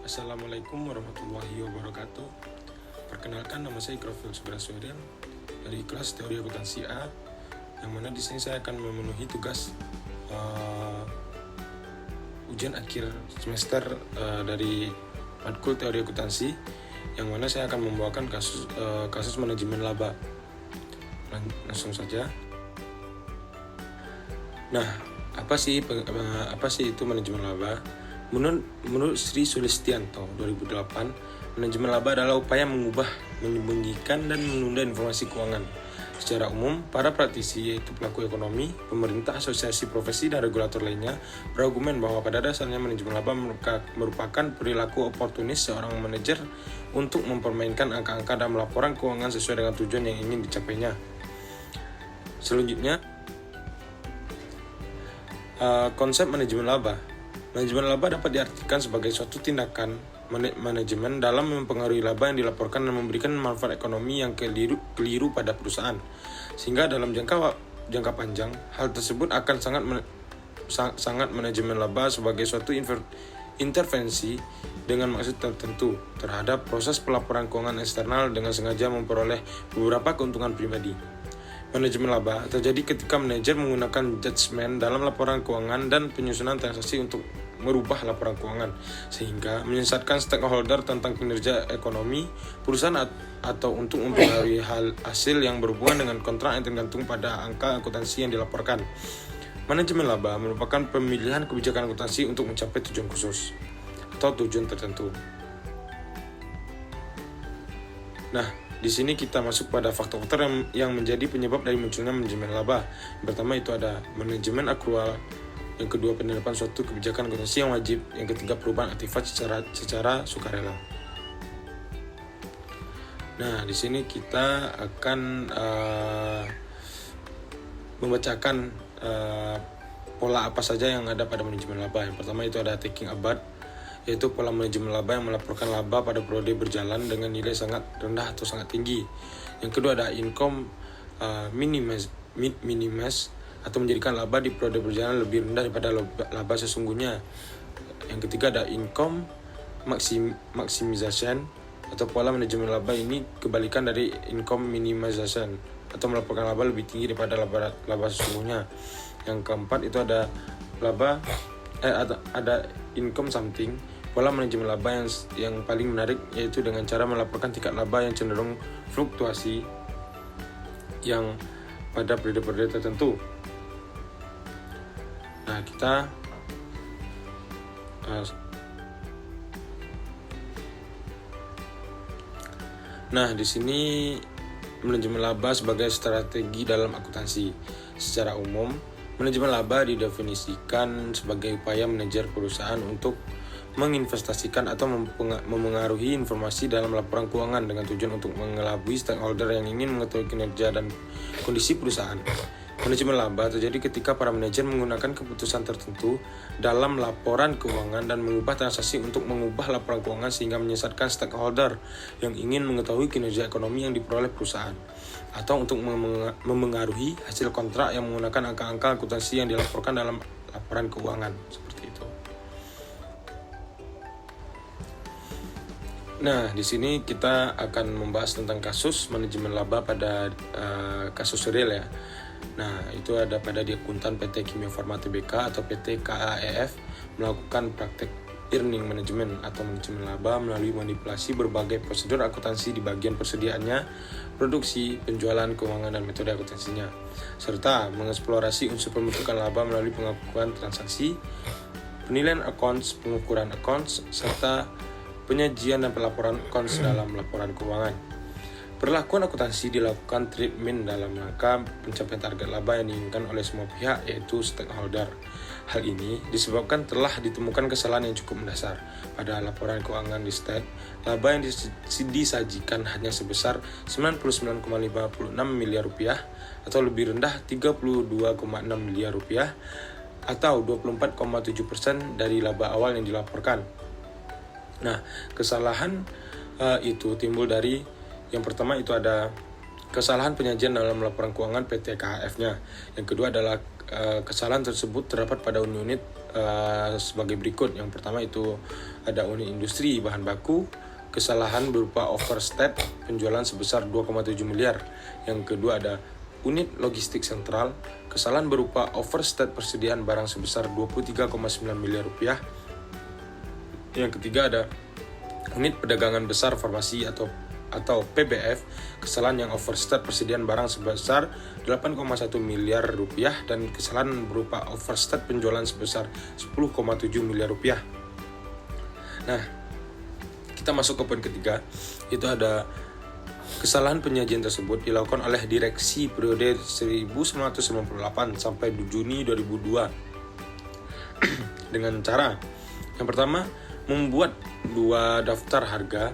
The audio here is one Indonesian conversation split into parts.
Assalamualaikum warahmatullahi wabarakatuh. Perkenalkan, nama saya Ikrafil Subrasweden dari kelas Teori Akuntansi A, yang mana di sini saya akan memenuhi tugas ujian akhir semester dari matkul Teori Akuntansi, yang mana saya akan membawakan kasus manajemen laba. Langsung saja. Nah, apa sih itu manajemen laba? Menurut Sri Sulistianto 2008, manajemen laba adalah upaya mengubah, menyembunyikan, dan menunda informasi keuangan. Secara umum, para praktisi, yaitu pelaku ekonomi, pemerintah, asosiasi profesi, dan regulator lainnya, berargumen bahwa pada dasarnya manajemen laba merupakan perilaku oportunis seorang manajer untuk mempermainkan angka-angka dalam laporan keuangan sesuai dengan tujuan yang ingin dicapainya. Selanjutnya, konsep manajemen laba. Manajemen laba dapat diartikan sebagai suatu tindakan manajemen dalam mempengaruhi laba yang dilaporkan dan memberikan manfaat ekonomi yang keliru pada perusahaan. Sehingga dalam jangka panjang, hal tersebut akan sangat manajemen laba sebagai suatu intervensi dengan maksud tertentu terhadap proses pelaporan keuangan eksternal dengan sengaja memperoleh beberapa keuntungan pribadi. Manajemen laba terjadi ketika manajer menggunakan judgement dalam laporan keuangan dan penyusunan transaksi untuk merubah laporan keuangan, sehingga menyesatkan stakeholder tentang kinerja ekonomi perusahaan atau untuk mempengaruhi hasil yang berhubungan dengan kontrak yang tergantung pada angka akuntansi yang dilaporkan. Manajemen laba merupakan pemilihan kebijakan akuntansi untuk mencapai tujuan khusus atau tujuan tertentu. Nah, di sini kita masuk pada faktor-faktor yang menjadi penyebab dari munculnya manajemen laba. Yang pertama itu ada manajemen akrual, yang kedua penerapan suatu kebijakan akuntansi yang wajib, yang ketiga perubahan aktifat secara sukarela. Nah, di sini kita akan membacakan pola apa saja yang ada pada manajemen laba. Yang pertama itu ada taking abad, yaitu pola manajemen laba yang melaporkan laba pada periode berjalan dengan nilai sangat rendah atau sangat tinggi. Yang kedua ada income minimize atau menjadikan laba di periode berjalan lebih rendah daripada laba sesungguhnya. Yang ketiga ada income maximization atau pola manajemen laba ini kebalikan dari income minimization atau melaporkan laba lebih tinggi daripada laba sesungguhnya. Yang keempat itu ada ada income something, pola manajemen laba yang paling menarik, yaitu dengan cara melaporkan tingkat laba yang cenderung fluktuasi yang pada periode-periode tertentu. Nah, di sini manajemen laba sebagai strategi dalam akuntansi. Secara umum, manajemen laba didefinisikan sebagai upaya manajer perusahaan untuk menginvestasikan atau memengaruhi informasi dalam laporan keuangan dengan tujuan untuk mengelabui stakeholder yang ingin mengetahui kinerja dan kondisi perusahaan. Manajemen laba terjadi ketika para manajer menggunakan keputusan tertentu dalam laporan keuangan dan mengubah transaksi untuk mengubah laporan keuangan sehingga menyesatkan stakeholder yang ingin mengetahui kinerja ekonomi yang diperoleh perusahaan, atau untuk memengaruhi hasil kontrak yang menggunakan angka-angka akuntansi yang dilaporkan dalam laporan keuangan, seperti itu. Nah, di sini kita akan membahas tentang kasus manajemen laba pada kasus real ya. Nah, itu ada pada di akuntan PT Kimia Farma Tbk atau PT KAEF melakukan praktek earning management atau manajemen laba melalui manipulasi berbagai prosedur akuntansi di bagian persediaannya, produksi, penjualan, keuangan, dan metode akuntansinya, serta mengeksplorasi unsur pembentukan laba melalui pengakuan transaksi, penilaian accounts, pengukuran accounts, serta penyajian dan pelaporan accounts dalam laporan keuangan. Perlakuan akuntansi dilakukan treatment dalam rangka pencapaian target laba yang diinginkan oleh semua pihak, yaitu stakeholder. Hal ini disebabkan telah ditemukan kesalahan yang cukup mendasar pada laporan keuangan di stat. Laba yang disajikan hanya sebesar 99,56 miliar rupiah atau lebih rendah 32,6 miliar rupiah atau 24,7% dari laba awal yang dilaporkan. Nah, kesalahan itu timbul dari yang pertama itu ada kesalahan penyajian dalam laporan keuangan PT KHF-nya. Yang kedua adalah kesalahan tersebut terdapat pada unit sebagai berikut. Yang pertama itu ada unit industri bahan baku, kesalahan berupa overstate penjualan sebesar 2,7 miliar. Yang kedua ada unit logistik sentral, kesalahan berupa overstate persediaan barang sebesar 23,9 miliar rupiah. Yang ketiga ada unit perdagangan besar farmasi atau PBF, kesalahan yang overstate persediaan barang sebesar 8,1 miliar rupiah dan kesalahan berupa overstate penjualan sebesar 10,7 miliar rupiah. Nah, kita masuk ke poin ketiga, itu ada kesalahan penyajian tersebut dilakukan oleh direksi periode 1998 sampai Juni 2002 dengan cara yang pertama membuat 2 daftar harga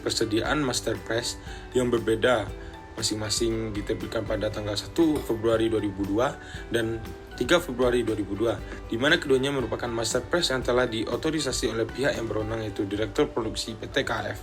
persediaan master price yang berbeda, masing-masing diterbitkan pada tanggal 1 Februari 2002 dan 3 Februari 2002, di mana keduanya merupakan master price yang telah diotorisasi oleh pihak yang berwenang, yaitu Direktur Produksi PT KHF.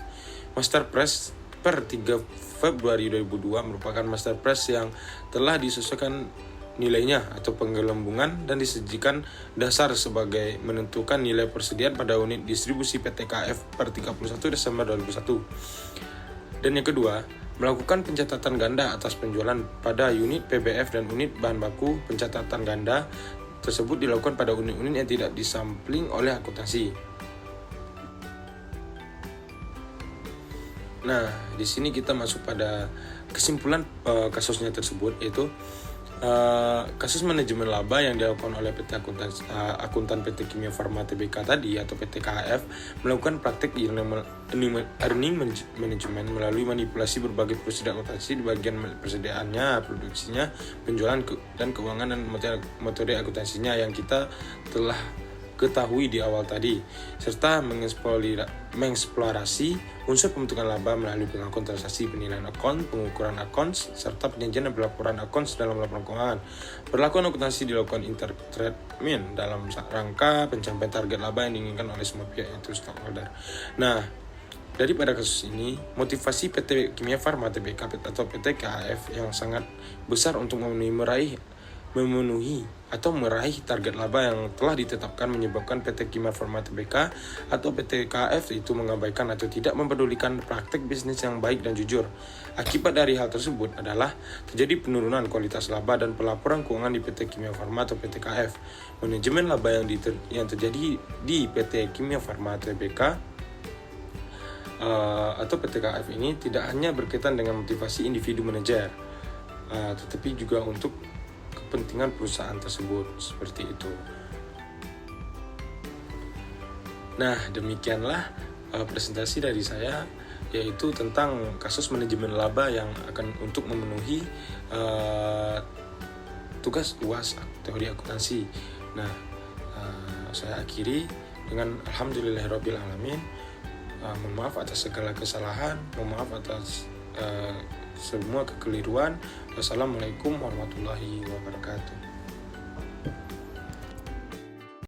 Master price per 3 Februari 2002 merupakan master price yang telah disesuaikan nilainya atau penggelembungan dan disajikan dasar sebagai menentukan nilai persediaan pada unit distribusi PT KF per 31 Desember 2001. Dan yang kedua, melakukan pencatatan ganda atas penjualan pada unit PBF dan unit bahan baku. Pencatatan ganda tersebut dilakukan pada unit-unit yang tidak disampling oleh akuntansi. Nah, di sini kita masuk pada kesimpulan kasusnya tersebut, yaitu kasus manajemen laba yang dilakukan oleh PT akuntan PT Kimia Farma Tbk tadi atau PT KHF melakukan praktik earning management melalui manipulasi berbagai prosedur akuntansi di bagian persediaannya, produksinya, penjualan dan keuangan dan metode akuntansinya yang kita telah ketahui di awal tadi, serta mengeksplorasi unsur pembentukan laba melalui pengakuan transaksi, penilaian akun, pengukuran akun, serta penyajian dan pelaporan akun dalam laporan keuangan. Perlakuan akuntansi dilakukan intertreatment dalam rangka pencapaian target laba yang diinginkan oleh semua pihak, yaitu stakeholder. Nah, daripada kasus ini, motivasi PT Kimia Farma Tbk atau PT KHF yang sangat besar untuk memenuhi atau meraih target laba yang telah ditetapkan menyebabkan PT Kimia Farma Tbk atau PT KHF itu mengabaikan atau tidak mempedulikan praktik bisnis yang baik dan jujur. Akibat dari hal tersebut adalah terjadi penurunan kualitas laba dan pelaporan keuangan di PT Kimia Farma atau PT KHF. Manajemen laba yang terjadi di PT Kimia Farma Tbk atau PT KHF ini tidak hanya berkaitan dengan motivasi individu manajer, tetapi juga untuk kepentingan perusahaan tersebut, seperti itu. Nah, demikianlah presentasi dari saya, yaitu tentang kasus manajemen laba yang akan untuk memenuhi tugas UAS teori akuntansi. Nah, saya akhiri dengan alhamdulillahirabbil alamin. Mohon maaf atas segala kesalahan, mohon maaf atas semua kekeliruan. Wassalamualaikum warahmatullahi wabarakatuh.